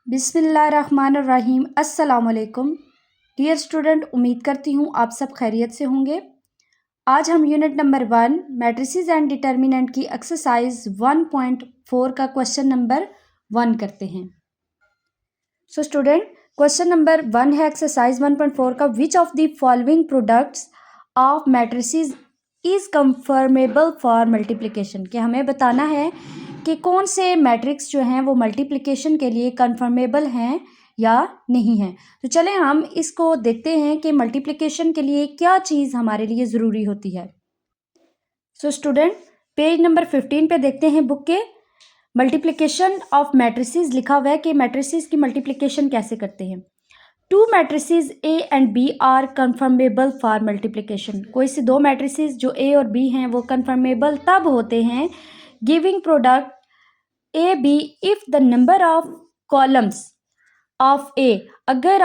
बिस्मिल्लाहिर्रहमानिर्रहीम। अस्सलाम वालेकुम डियर स्टूडेंट, उम्मीद करती हूँ आप सब खैरियत से होंगे। आज हम unit number 1 matrices and determinant की एक्सरसाइज 1.4 का क्वेश्चन नंबर 1 करते हैं। सो स्टूडेंट, क्वेश्चन नंबर 1 है एक्सरसाइज 1.4 का, which of the following products of matrices is confirmable for multiplication. कि हमें बताना है कि कौन से मैट्रिक्स जो हैं वो मल्टीप्लिकेशन के लिए कंफर्मेबल हैं या नहीं हैं। तो चलें हम इसको देखते हैं कि मल्टीप्लिकेशन के लिए क्या चीज़ हमारे लिए ज़रूरी होती है। सो स्टूडेंट, पेज नंबर 15 पे देखते हैं बुक के, मल्टीप्लिकेशन ऑफ मैट्रिसेस लिखा हुआ है कि मैट्रिसेस की मल्टीप्लिकेशन कैसे करते हैं। Two matrices A and B are conformable for multiplication. कोई से दो मैट्रिसेस जो ए और बी हैं वो कंफर्मेबल तब होते हैं giving product a b if the number of columns of a, अगर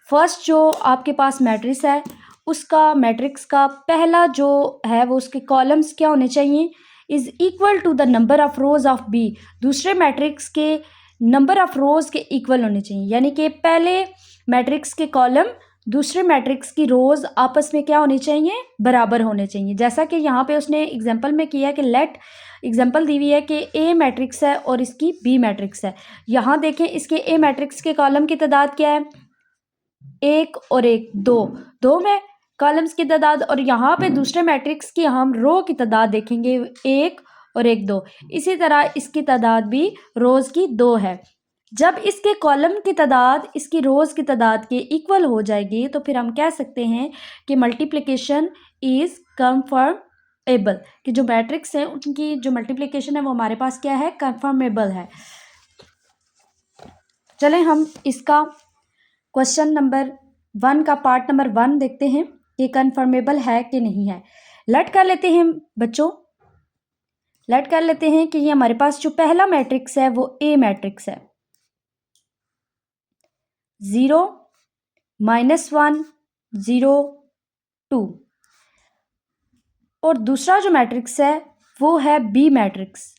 फर्स्ट जो आपके पास मैट्रिक्स है उसका मैट्रिक्स का पहला जो है वो उसके कॉलम्स क्या होने चाहिए, is equal to the number of rows of B, दूसरे मैट्रिक्स के नंबर ऑफ रोज के इक्वल होने चाहिए। यानी कि पहले मैट्रिक्स के कॉलम दूसरे मैट्रिक्स की रोज आपस में क्या होनी चाहिए, बराबर होने चाहिए। जैसा कि यहाँ पे उसने एग्जांपल में किया है कि लेट एग्जांपल दी हुई है कि ए मैट्रिक्स है और इसकी बी मैट्रिक्स है। यहाँ देखें इसके ए मैट्रिक्स के कॉलम की तादाद क्या है, एक और एक, दो में कॉलम्स की तादाद, और यहाँ पे दूसरे मैट्रिक्स की हम रो की तादाद देखेंगे, एक और एक, दो। इसी तरह इसकी तादाद भी रोज की 2 है। जब इसके कॉलम की तादाद इसकी रोज की तादाद के इक्वल हो जाएगी तो फिर हम कह सकते हैं कि मल्टीप्लिकेशन इज कंफर्मेबल, कि जो मैट्रिक्स है उनकी जो मल्टीप्लिकेशन है वो हमारे पास क्या है, कंफर्मेबल है। चलें हम इसका क्वेश्चन नंबर 1 का पार्ट नंबर 1 देखते हैं कि कंफर्मेबल है कि नहीं है। लेट कर लेते हैं बच्चों, लेट कर लेते हैं कि ये हमारे पास जो पहला मैट्रिक्स है वो ए मैट्रिक्स है, 0 -1 0 2, और दूसरा जो मैट्रिक्स है वो है बी मैट्रिक्स,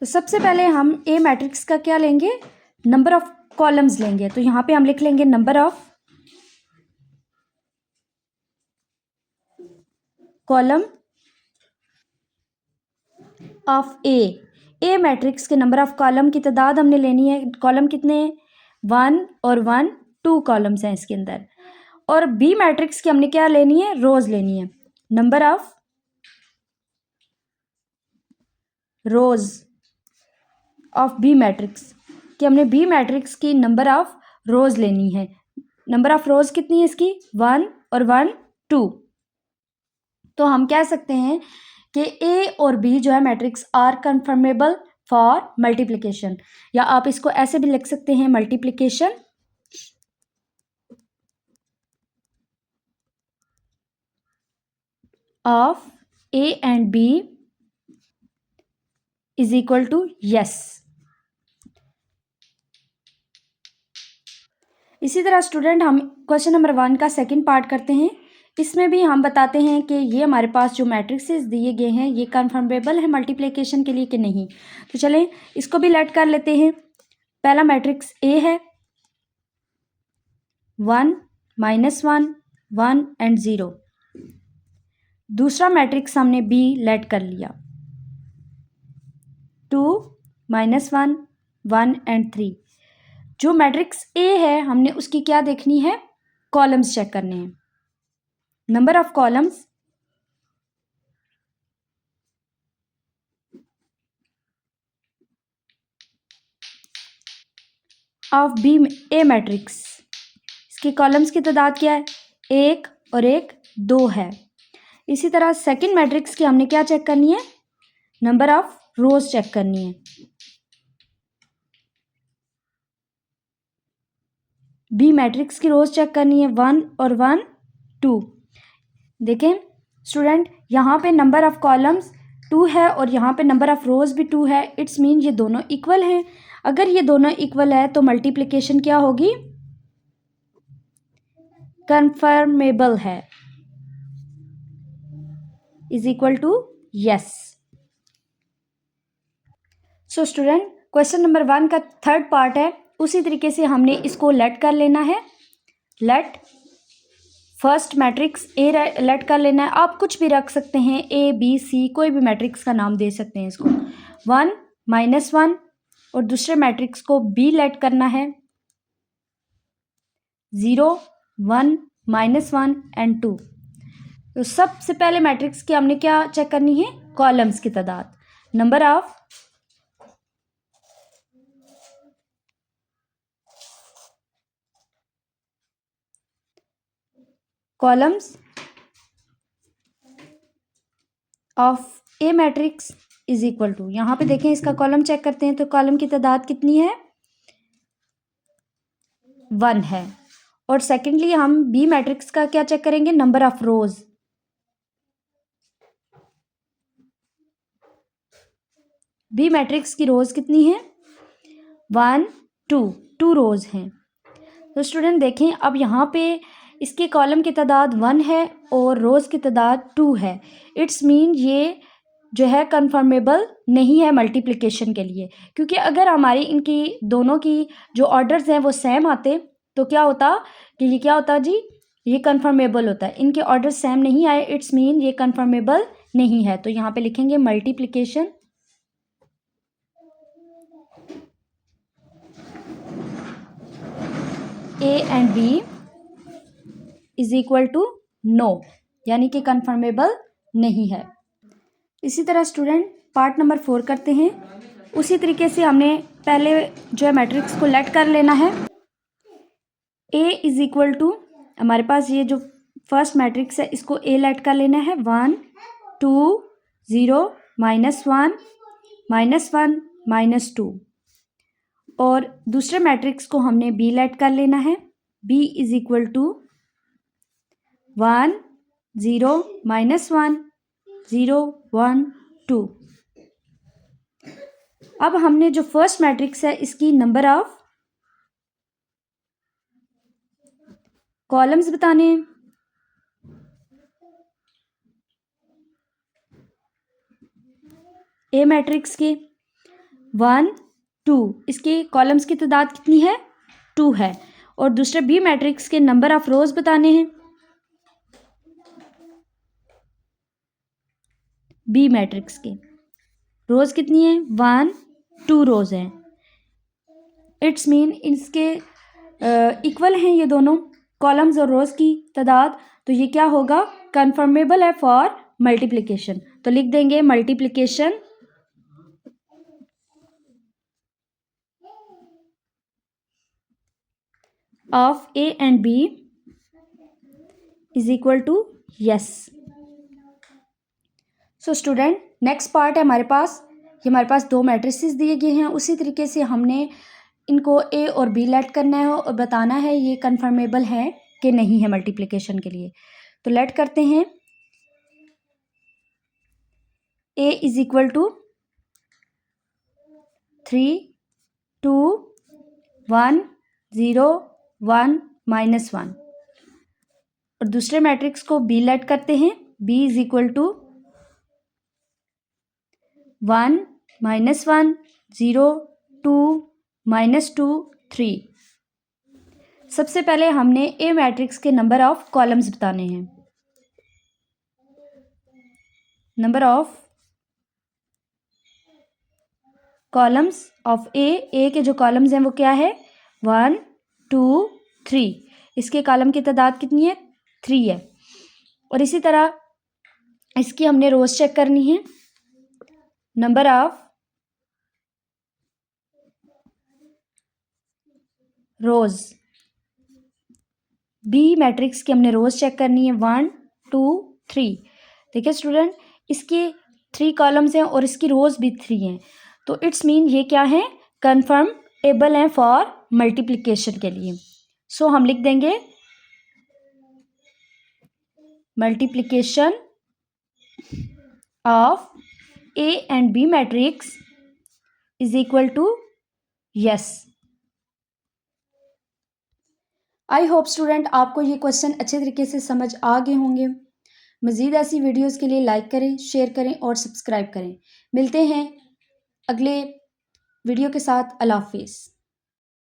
तो सबसे पहले हम ए मैट्रिक्स का क्या लेंगे, नंबर ऑफ कॉलम्स लेंगे। तो यहाँ पे हम लिख लेंगे number of column of A matrix के नंबर ऑफ कॉलम की तादाद हमने लेनी है। कॉलम कितने हैं, 1 और 1, 2 कॉलम्स हैं इसके अंदर। और बी मैट्रिक्स की हमने क्या लेनी है, रोज लेनी है, number of rows of B matrix, कि हमने बी मैट्रिक्स की नंबर ऑफ रोज लेनी है। नंबर ऑफ रोज कितनी है इसकी, 1 और 1 2। तो हम कह सकते हैं कि ए और बी जो है matrix are conformable for multiplication, या आप इसको ऐसे भी लिख सकते हैं, multiplication of A and B is equal to yes. इसी तरह स्टूडेंट हम क्वेश्चन नंबर 1 का सेकंड पार्ट करते हैं। इसमें भी हम बताते हैं कि ये हमारे पास जो मैट्रिक्सेस दिए गए हैं ये कंफर्मेबल है मल्टीप्लिकेशन के लिए कि नहीं। तो चलें इसको भी लेट कर लेते हैं। पहला मैट्रिक्स ए है, 1 -1 1 एंड 0। दूसरा मैट्रिक्स हमने बी लेट कर लिया, 2 -1 1 एंड 3। जो मैट्रिक्स ए है हमने उसकी क्या देखनी है, कॉलम्स चेक करने हैं, number of columns of B A matrix, इसकी कॉलम्स की तादाद क्या है, 1 और 1 2 है। इसी तरह सेकंड मैट्रिक्स की हमने क्या चेक करनी है, नंबर ऑफ रोज चेक करनी है, बी मैट्रिक्स की रोज चेक करनी है, 1 और 1 2। देखें स्टूडेंट, यहाँ पे नंबर ऑफ कॉलम्स 2 है और यहाँ पे नंबर ऑफ रोज भी 2 है, इट्स मीन ये दोनों इक्वल हैं। अगर ये दोनों इक्वल है तो मल्टीप्लिकेशन क्या होगी, कंफर्मेबल है। Is equal to yes. So student, question number 1 का थर्ड पार्ट है, उसी तरीके से हमने इसको लेट कर लेना है। Let first matrix A let कर लेना है। आप कुछ भी रख सकते हैं, ए बी सी, कोई भी मैट्रिक्स का नाम दे सकते हैं इसको। 1 -1 और दूसरे मैट्रिक्स को बी लेट करना है। 0 1 -1 एंड 2। तो सबसे पहले मैट्रिक्स की हमने क्या चेक करनी है? कॉलम्स की तादाद, number of columns of A matrix is equal to, यहाँ पे देखें इसका कॉलम चेक करते हैं तो कॉलम की तादाद कितनी है? 1 है। और सेकेंडली हम बी मैट्रिक्स का क्या चेक करेंगे? Number of rows. B matrix की रोज कितनी है? 1 2 रोज हैं। तो स्टूडेंट देखें, अब यहाँ पे इसके कॉलम की तादाद 1 है और रोज़ की तादाद 2 है। इट्स मीन ये जो है कन्फर्मेबल नहीं है मल्टीप्लिकेशन के लिए, क्योंकि अगर हमारी इनकी दोनों की जो ऑर्डर्स हैं वो सेम आते तो क्या होता कि ये क्या होता जी, ये कन्फर्मेबल होता है। इनके ऑर्डर सेम नहीं आए, इट्स मीन ये कन्फर्मेबल नहीं है। तो यहाँ पे लिखेंगे multiplication A and B is equal to no, यानी कि कन्फर्मेबल नहीं है। इसी तरह स्टूडेंट पार्ट नंबर 4 करते हैं। उसी तरीके से हमने पहले जो है मैट्रिक्स को लेट कर लेना है। ए इज इक्वल टू, हमारे पास ये जो फर्स्ट मैट्रिक्स है इसको ए लेट कर लेना है। 1 2 0 -1 -1 -2। और दूसरे मैट्रिक्स को हमने बी लेट कर लेना है। B is equal to 1 0 -1 0 1 2। अब हमने जो फर्स्ट मैट्रिक्स है इसकी नंबर ऑफ कॉलम्स बताने हैं। ए मैट्रिक्स के 1 2, इसके कॉलम्स की तादाद कितनी है? 2 है। और दूसरे बी मैट्रिक्स के नंबर ऑफ रोज बताने हैं। बी मैट्रिक्स के रोज कितनी है? 1 2 रोज हैं। इट्स मीन इसके इक्वल हैं ये दोनों कॉलम्स और रोज की तादाद, तो ये क्या होगा? कन्फर्मेबल है फॉर मल्टीप्लिकेशन। तो लिख देंगे multiplication of A and B is equal to yes. So student next part है हमारे पास, ये हमारे पास दो मैट्रिसेस दिए गए हैं। उसी तरीके से हमने इनको ए और बी लेट करना है और बताना है ये कन्फर्मेबल है कि नहीं है मल्टीप्लिकेशन के लिए। तो लेट करते हैं। ए इज इक्वल टू 3 2 1 0 1 -1। और दूसरे मैट्रिक्स को बी लेट करते हैं। B is equal to 1 -1 0 2 -2 3। सबसे पहले हमने ए मैट्रिक्स के नंबर ऑफ कॉलम्स बताने हैं। Number of columns of A के जो कॉलम्स हैं वो क्या है? 1 2 3। इसके कॉलम की तादाद कितनी है? 3 है। और इसी तरह इसकी हमने रोज चेक करनी है। Number of rows, B matrix की हमने रोज चेक करनी है 1 2 3। देखिए स्टूडेंट, इसके 3 कॉलम्स हैं और इसकी रोज भी 3 हैं, तो इट्स मीन ये क्या है? कन्फर्मेबल हैं फॉर मल्टीप्लिकेशन के लिए। सो हम लिख देंगे multiplication of A and B matrix is equal to yes. I hope student आपको ये क्वेश्चन अच्छे तरीके से समझ आ गए होंगे। मज़ीद ऐसी वीडियोज़ के लिए लाइक करें, शेयर करें और सब्सक्राइब करें। मिलते हैं अगले वीडियो के साथ। अल्लाह हाफिज़।